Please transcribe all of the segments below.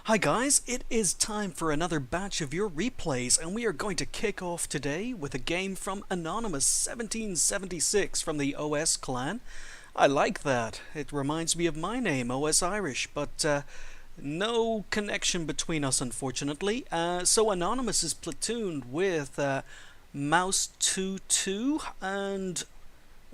Hi guys, it is time for another batch of your replays, and we are going to kick off today with a game from Anonymous 1776 from the OS clan. I like that. It reminds me of my name, OS Irish, but no connection between us unfortunately. So Anonymous is platooned with Mouse22 and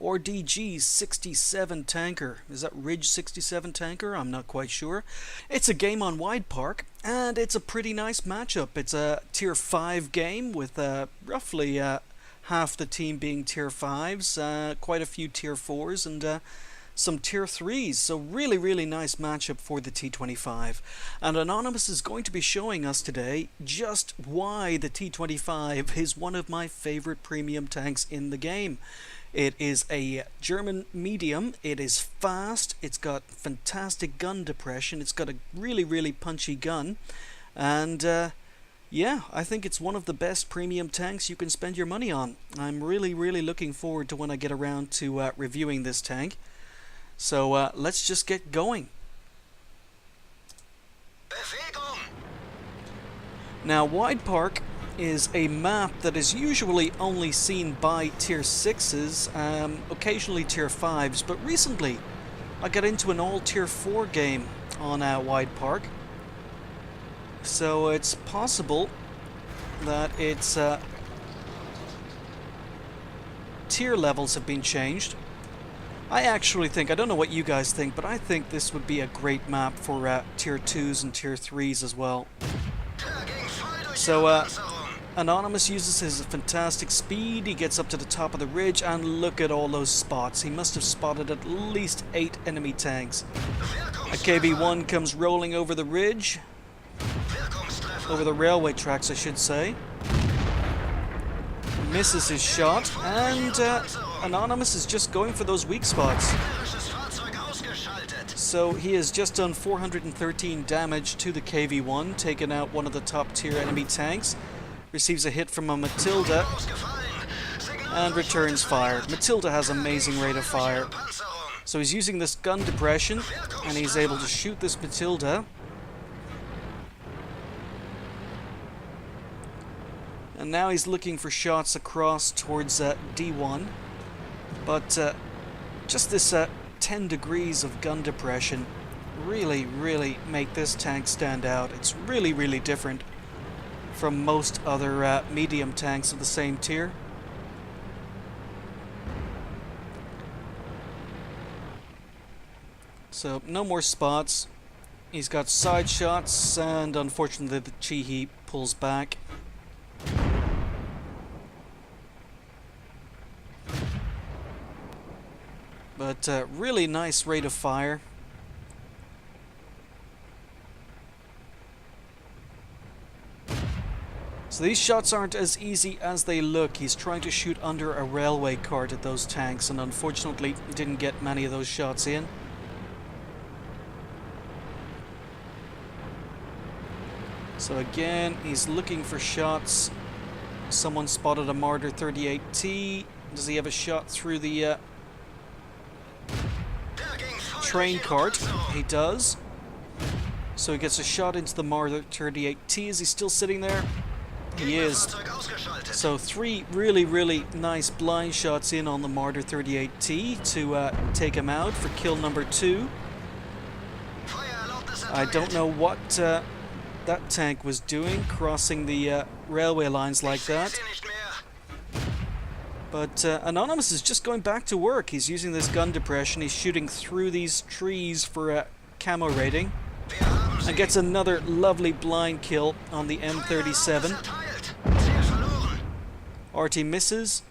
RDG's 67 tanker. Is that Ridge 67 tanker? I'm not quite sure. It's a game on Wide Park, and it's a pretty nice matchup. It's a tier 5 game with roughly half the team being tier 5s, quite a few tier 4s, and some tier 3s. So really nice matchup for the T-25. And Anonymous is going to be showing us today just why the T-25 is one of my favorite premium tanks in the game. It is a German medium, it is fast, it's got fantastic gun depression, it's got a really punchy gun, and yeah, I think it's one of the best premium tanks you can spend your money on. I'm really looking forward to when I get around to reviewing this tank. So let's just get going. Now, Wide Park is a map that is usually only seen by tier 6s, occasionally tier 5s, but recently I got into an all tier 4 game on Wide Park, so it's possible that its tier levels have been changed. I actually think, I don't know what you guys think, but I think this would be a great map for tier 2s and tier 3s as well. So Anonymous uses his fantastic speed, he gets up to the top of the ridge, and look at all those spots. He must have spotted at least 8 enemy tanks. A KV-1 comes rolling over the ridge, over the railway tracks I should say. Misses his shot, and Anonymous is just going for those weak spots. So he has just done 413 damage to the KV-1, taken out one of the top tier enemy tanks. Receives a hit from a Matilda and returns fire. Matilda has amazing rate of fire. So he's using this gun depression and he's able to shoot this Matilda. And now he's looking for shots across towards D1. But just this 10 degrees of gun depression really make this tank stand out. It's really different from most other medium tanks of the same tier. So no more spots. He's got side shots, and unfortunately the Chihi pulls back. But really nice rate of fire. So these shots aren't as easy as they look. He's trying to shoot under a railway cart at those tanks, and unfortunately didn't get many of those shots in. So again, he's looking for shots. Someone spotted a Marder 38T. Does he have a shot through the train cart? He does. So he gets a shot into the Marder 38T. Is he still sitting there? He is. So 3 really nice blind shots in on the Marder 38T to take him out for kill number 2. I don't know what that tank was doing, crossing the railway lines like that. But Anonymous is just going back to work. He's using this gun depression. He's shooting through these trees for camo rating. And gets another lovely blind kill on the M37. RT misses.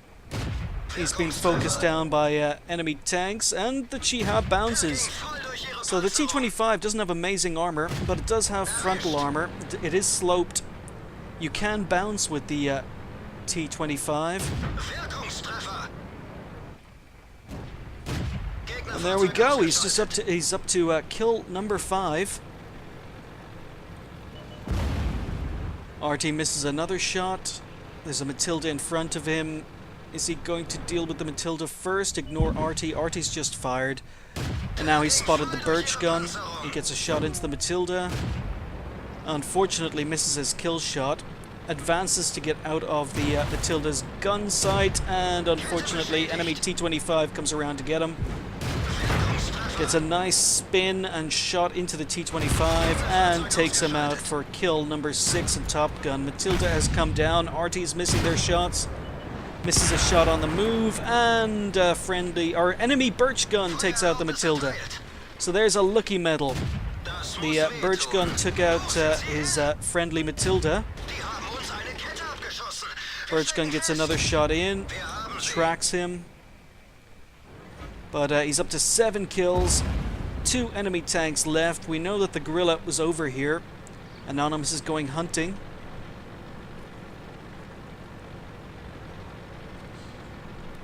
He's been focused down by enemy tanks, and the Chiha bounces. So the T-25 doesn't have amazing armor, but it does have frontal armor. It is sloped. You can bounce with the T-25. And there we go. He's just up to kill number 5. RT misses another shot. There's a Matilda in front of him. Is he going to deal with the Matilda first? Ignore RT. RT's just fired. And now he's spotted the Birch gun. He gets a shot into the Matilda. Unfortunately misses his kill shot. Advances to get out of the Matilda's gun sight, and unfortunately enemy T-25 comes around to get him. Gets a nice spin and shot into the T-25 and takes him out for kill number 6 in Top Gun. Matilda has come down. Artie's missing their shots. Misses a shot on the move, and enemy Birch Gun takes out the Matilda. So there's a lucky medal. The Birch Gun took out his friendly Matilda. Birch Gun gets another shot in, tracks him, but he's up to 7 kills, 2 enemy tanks left. We know that the gorilla was over here. Anonymous is going hunting.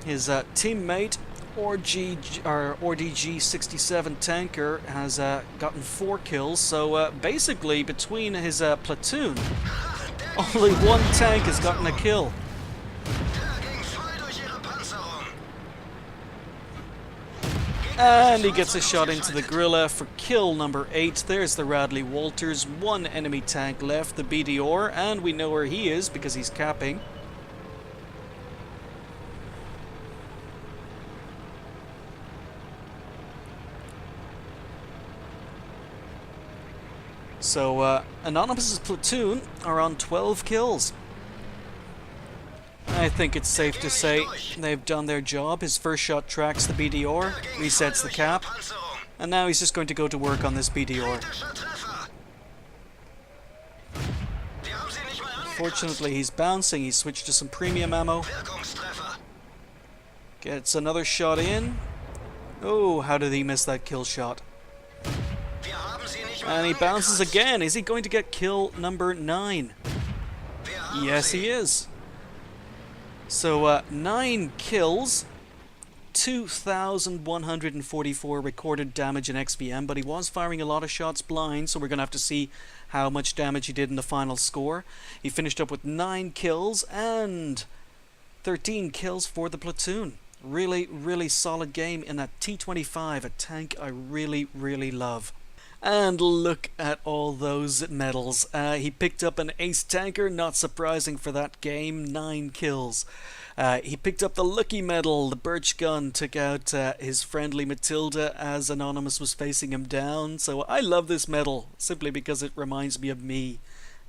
His teammate, RDG-67 tanker, has gotten 4 kills, so basically between his platoon, only 1 tank has gotten a kill. And he gets a shot into the gorilla for kill number 8. There's the Radley Walters. 1 enemy tank left, the BDR, and we know where he is because he's capping. So, Anonymous's platoon are on 12 kills. I think it's safe to say they've done their job. His first shot tracks the BDR, resets the cap, and now he's just going to go to work on this BDR. Fortunately, he's bouncing. He switched to some premium ammo. Gets another shot in. Oh, how did he miss that kill shot? And he bounces again. Is he going to get kill number 9? Yes, he is. So, 9 kills, 2,144 recorded damage in XVM, but he was firing a lot of shots blind, so we're going to have to see how much damage he did in the final score. He finished up with 9 kills and 13 kills for the platoon. Really, really solid game in that T-25, a tank I really, really love. And look at all those medals. He picked up an ace tanker, not surprising for that game, 9 kills. He picked up the lucky medal. The Birch Gun took out his friendly Matilda as Anonymous was facing him down. So I love this medal simply because it reminds me of me.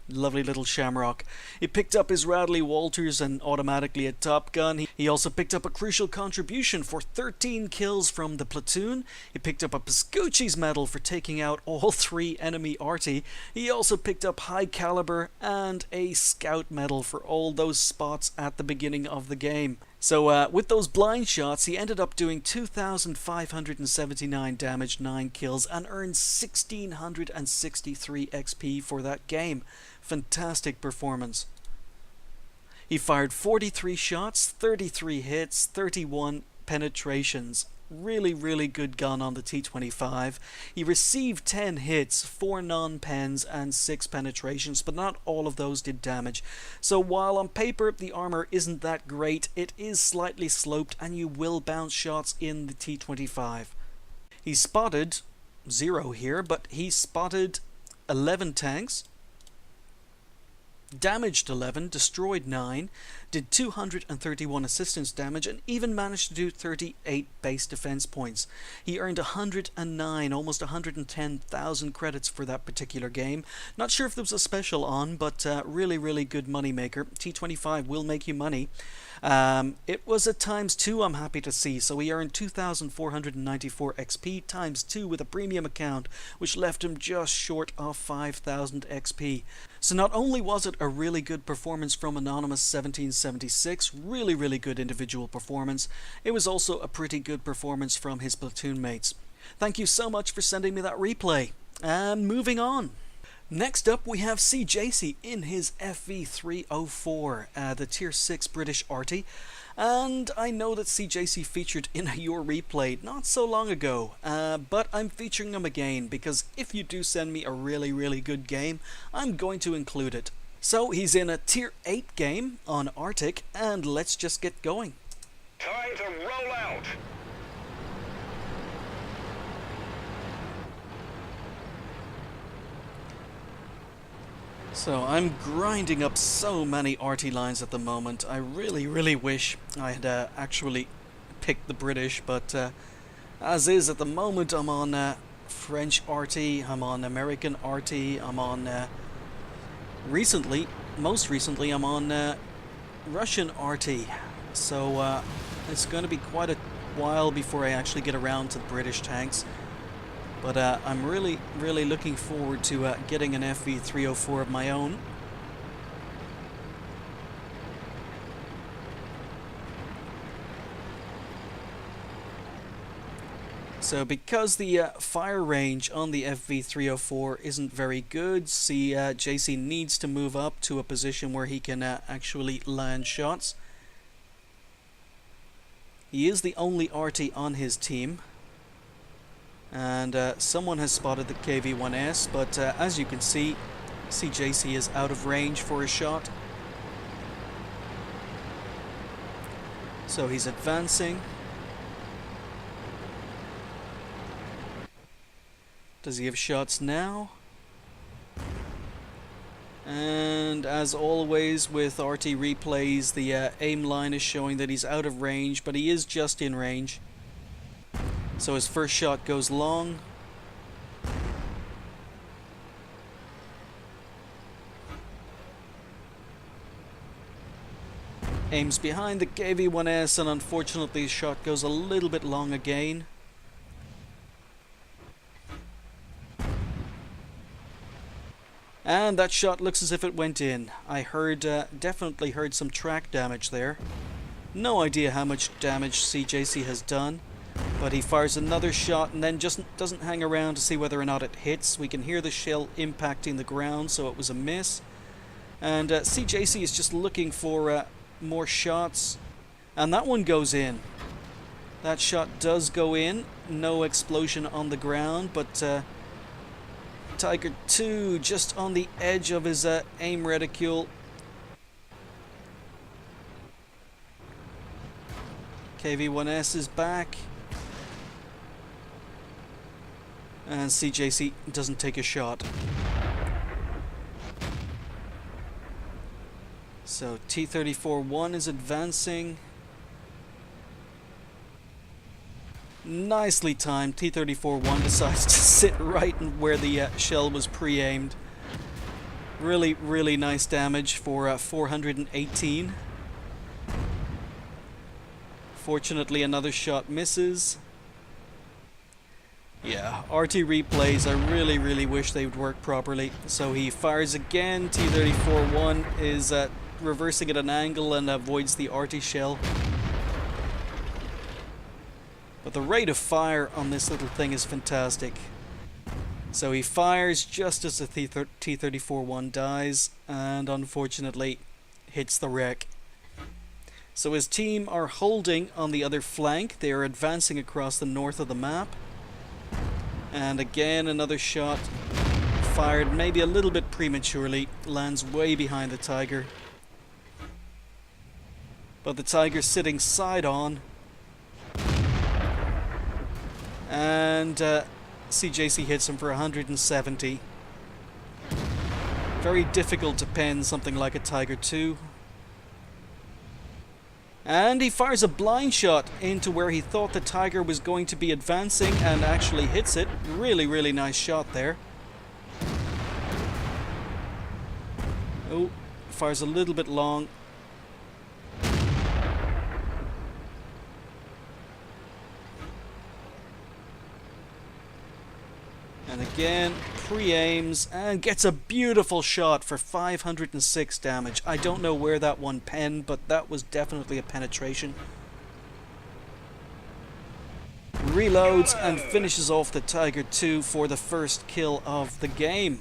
Lovely little shamrock. He picked up his Radley Walters and automatically a Top Gun. He also picked up a crucial contribution for 13 kills from the platoon. He picked up a Pascucci's medal for taking out all 3 enemy arty. He also picked up high caliber and a scout medal for all those spots at the beginning of the game. So with those blind shots, he ended up doing 2,579 damage, 9 kills, and earned 1,663 XP for that game. Fantastic performance. He fired 43 shots, 33 hits, 31 penetrations. Really, really good gun on the T-25. He received 10 hits, 4 non-pens and 6 penetrations, but not all of those did damage. So while on paper the armor isn't that great, it is slightly sloped and you will bounce shots in the T-25. He spotted 0 here, but he spotted 11 tanks, damaged 11, destroyed 9, did 231 assistance damage, and even managed to do 38 base defense points. He earned 109, almost 110,000 credits for that particular game. Not sure if there was a special on, but really, really good money maker. T-25 will make you money. It was a ×2, I'm happy to see, so he earned 2,494 XP ×2 with a premium account, which left him just short of 5,000 XP. So not only was it a really good performance from Anonymous 1776, really, really good individual performance, it was also a pretty good performance from his platoon mates. Thank you so much for sending me that replay. And moving on. Next up we have cjacey in his FV304, the tier 6 British arty, and I know that cjacey featured in your replay not so long ago, but I'm featuring him again because if you do send me a really, really good game, I'm going to include it. So he's in a tier 8 game on Arctic, and let's just get going. Time to roll out! So I'm grinding up so many RT lines at the moment. I really wish I had actually picked the British, but as is at the moment, I'm on French RT, I'm on American RT, I'm on most recently I'm on Russian RT. So it's going to be quite a while before I actually get around to the British tanks. But I'm really looking forward to getting an FV304 of my own. So because the fire range on the FV304 isn't very good, cjacey needs to move up to a position where he can actually land shots. He is the only RT on his team. And someone has spotted the KV-1S, but as you can see, cjacey is out of range for a shot. So he's advancing. Does he have shots now? And as always with RT replays, the aim line is showing that he's out of range, but he is just in range. So his first shot goes long. Aims behind the KV-1S, and unfortunately his shot goes a little bit long again. And that shot looks as if it went in. I definitely heard some track damage there. No idea how much damage cjacey has done. But he fires another shot and then just doesn't hang around to see whether or not it hits. We can hear the shell impacting the ground, so it was a miss. And cjacey is just looking for more shots. And that one goes in. That shot does go in. No explosion on the ground, but Tiger 2 just on the edge of his aim reticule. KV-1S is back. And cjacey doesn't take a shot. So T-34-1 is advancing. Nicely timed. T-34-1 decides to sit right where the shell was pre-aimed. Really nice damage for 418. Fortunately, another shot misses. Yeah, RT replays, I really wish they would work properly. So he fires again. T-34-1 is reversing at an angle and avoids the RT shell. But the rate of fire on this little thing is fantastic. So he fires just as the T-34-1 dies, and unfortunately hits the wreck. So his team are holding on the other flank. They are advancing across the north of the map. And again, another shot fired maybe a little bit prematurely, lands way behind the Tiger. But the Tiger's sitting side on. And cjacey hits him for 170. Very difficult to pen something like a Tiger 2. And he fires a blind shot into where he thought the Tiger was going to be advancing and actually hits it. Really nice shot there. Oh, fires a little bit long. And again, pre-aims and gets a beautiful shot for 506 damage. I don't know where that one penned, but that was definitely a penetration. Reloads and finishes off the Tiger 2 for the first kill of the game.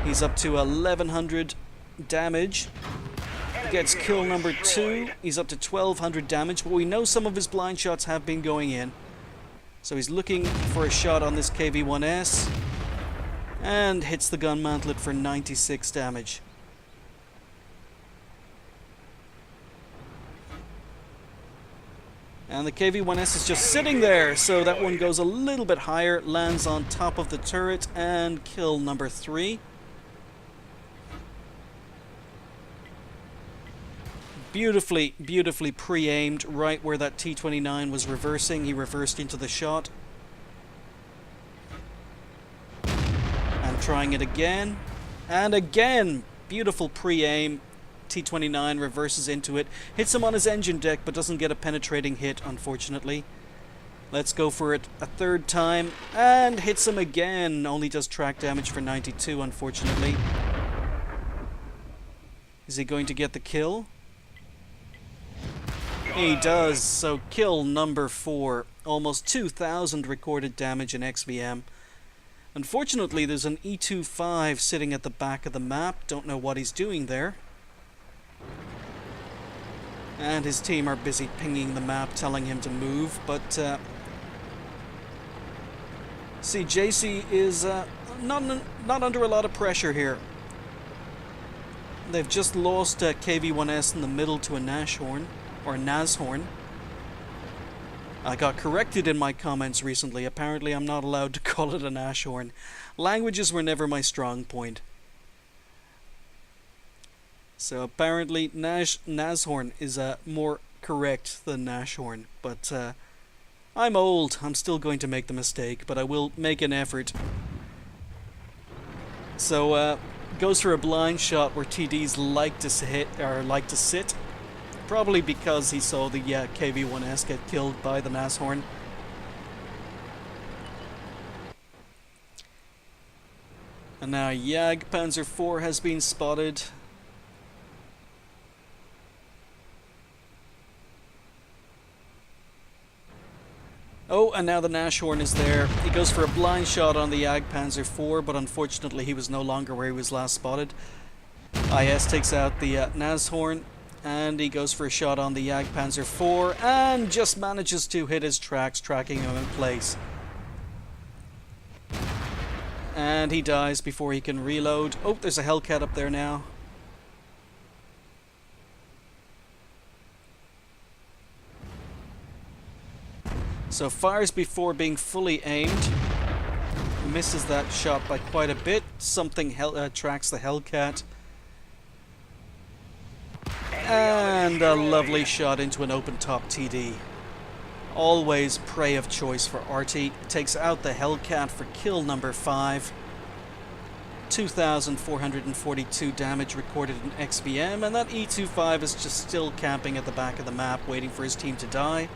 He's up to 1100 damage. He gets kill number 2. He's up to 1200 damage, but we know some of his blind shots have been going in. So he's looking for a shot on this KV-1S and hits the gun mantlet for 96 damage. And the KV-1S is just sitting there, so that one goes a little bit higher, lands on top of the turret, and kill number 3. Beautifully, beautifully pre-aimed right where that T-29 was reversing. He reversed into the shot. And trying it again. And again! Beautiful pre-aim. T-29 reverses into it. Hits him on his engine deck, but doesn't get a penetrating hit, unfortunately. Let's go for it a third time. And hits him again. Only does track damage for 92, unfortunately. Is he going to get the kill? He does. So kill number 4. Almost 2,000 recorded damage in XVM. Unfortunately, there's an E-25 sitting at the back of the map. Don't know what he's doing there. And his team are busy pinging the map, telling him to move, but cjacey is not under a lot of pressure here. They've just lost KV1S in the middle to a Nashorn, or a Nashorn. I got corrected in my comments recently. Apparently I'm not allowed to call it a Nashorn. Languages were never my strong point. So apparently Nashorn is more correct than Nashorn. But I'm old. I'm still going to make the mistake, but I will make an effort. So goes for a blind shot where TDs like to hit or like to sit. Probably because he saw the KV1S get killed by the Nashorn. And now Panzer IV has been spotted. Oh, and now the Nashorn is there. He goes for a blind shot on the Panzer IV, but unfortunately he was no longer where he was last spotted. IS takes out the Nashorn, and he goes for a shot on the Panzer IV, and just manages to hit his tracks, tracking him in place. And he dies before he can reload. Oh, there's a Hellcat up there now. So fires before being fully aimed. Misses that shot by quite a bit. Something tracks the Hellcat. And a lovely shot into an open top TD. Always prey of choice for Artie. Takes out the Hellcat for kill number 5. 2,442 damage recorded in XVM, and that E-25 is just still camping at the back of the map, waiting for his team to die.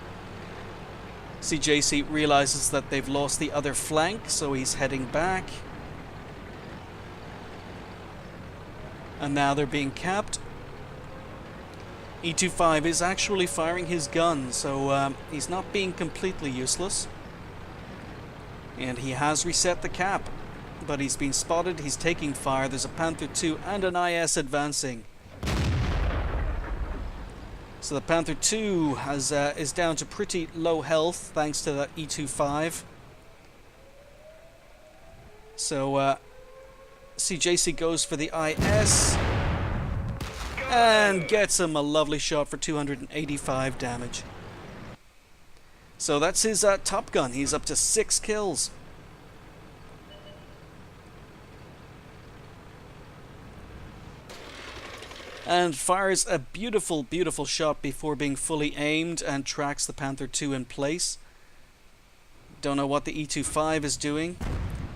cjacey realizes that they've lost the other flank, so he's heading back. And now they're being capped. E-25 is actually firing his gun, so he's not being completely useless. And he has reset the cap, but he's been spotted, he's taking fire. There's a Panther II and an IS advancing. So the Panther II is down to pretty low health thanks to that E-25. So cjacey goes for the IS and gets him a lovely shot for 285 damage. So that's his Top Gun. He's up to 6 kills. And fires a beautiful, beautiful shot before being fully aimed and tracks the Panther II in place. Don't know what the E-25 is doing.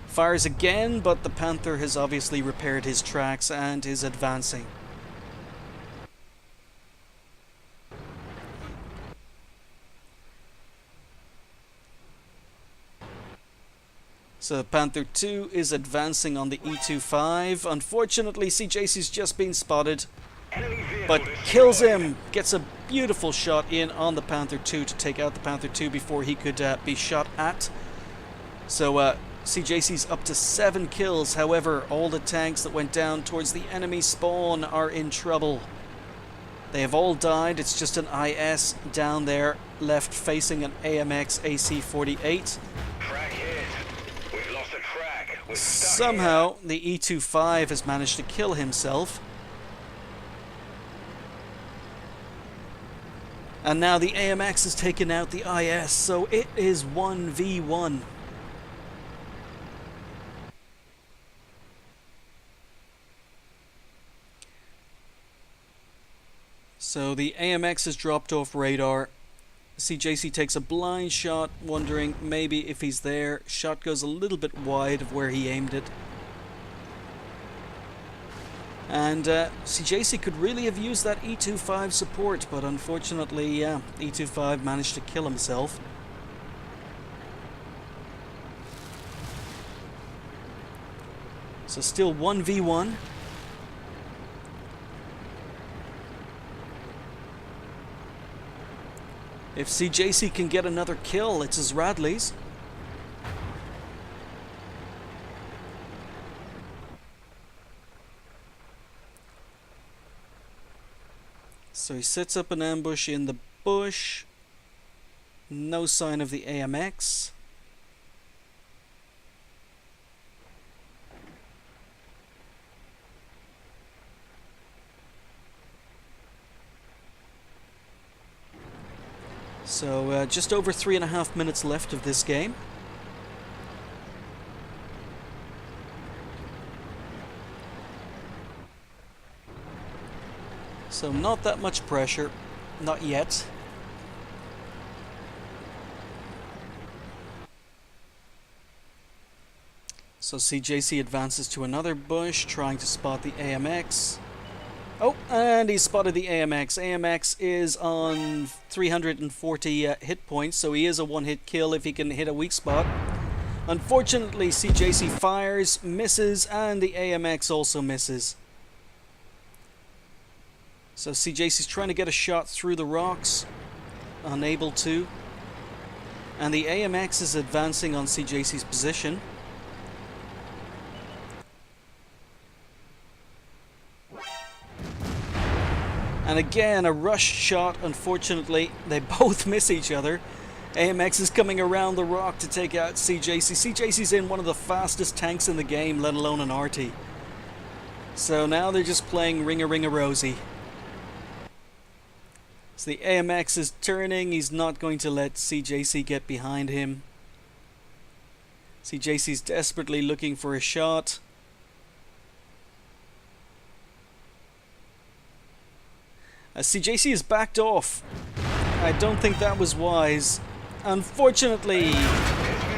Fires again, but the Panther has obviously repaired his tracks and is advancing. So the Panther II is advancing on the E-25. Unfortunately, cjacey's just been spotted, but kills him. Gets a beautiful shot in on the Panther II to take out the Panther II before he could be shot at. So cjacey's up to 7 kills. However, all the tanks that went down towards the enemy spawn are in trouble. They have all died. It's just an IS down there left facing an AMX AC-48. Somehow the E-25 has managed to kill himself. And now the AMX has taken out the IS, so it is 1v1. So the AMX has dropped off radar. cjacey takes a blind shot, wondering maybe if he's there. Shot goes a little bit wide of where he aimed it. And cjacey could really have used that E25 support, but unfortunately, E25 managed to kill himself. So still 1v1. If cjacey can get another kill, it's his Radleys. So he sets up an ambush in the bush. No sign of the AMX. So just over 3.5 minutes left of this game. So not that much pressure, not yet. So cjacey advances to another bush, trying to spot the AMX. Oh, and he spotted the AMX. AMX is on 340 hit points, so he is a one-hit kill if he can hit a weak spot. Unfortunately, cjacey fires, misses, and the AMX also misses. So cjacey's trying to get a shot through the rocks, unable to. And the AMX is advancing on cjacey's position. And again, a rush shot. Unfortunately, they both miss each other. AMX is coming around the rock to take out cjacey. cjacey's in one of the fastest tanks in the game, let alone an RT. So now they're just playing ring-a-ring-a-rosy. So the AMX is turning. He's not going to let cjacey get behind him. cjacey's desperately looking for a shot. cjacey is backed off. I don't think that was wise. Unfortunately,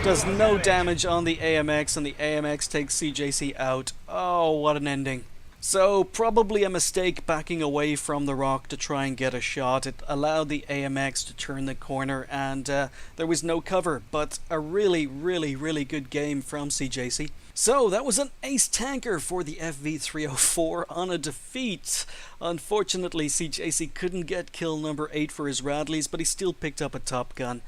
does no damage on the AMX, and the AMX takes cjacey out. Oh, what an ending. So, probably a mistake backing away from the rock to try and get a shot. It allowed the AMX to turn the corner, and there was no cover, but a really, really, really good game from cjacey. So, that was an ace tanker for the FV304 on a defeat. Unfortunately, cjacey couldn't get kill number 8 for his Radleys, but he still picked up a top gun.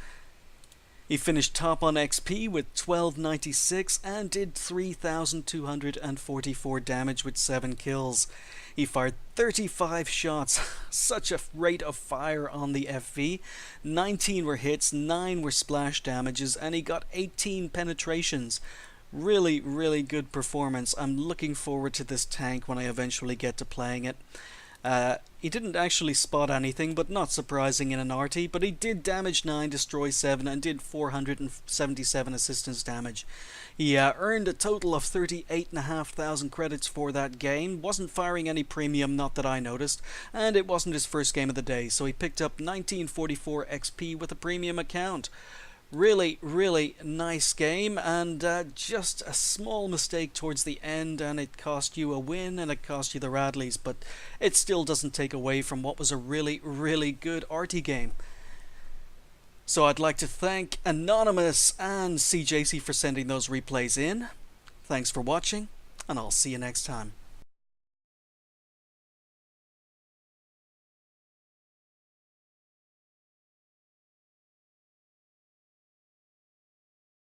He finished top on XP with 1296 and did 3,244 damage with 7 kills. He fired 35 shots, such a rate of fire on the FV. 19 were hits, 9 were splash damages, and he got 18 penetrations. Really, really good performance. I'm looking forward to this tank when I eventually get to playing it. He didn't actually spot anything, but not surprising in an RT, but he did damage 9, destroy 7, and did 477 assistance damage. He earned a total of 38,500 credits for that game, wasn't firing any premium, not that I noticed, and it wasn't his first game of the day, so he picked up 1944 XP with a premium account. Really, really nice game, and just a small mistake towards the end, and it cost you a win, and it cost you the Radleys, but it still doesn't take away from what was a really, really good RT game. So I'd like to thank Anonymous and cjacey for sending those replays in. Thanks for watching, and I'll see you next time.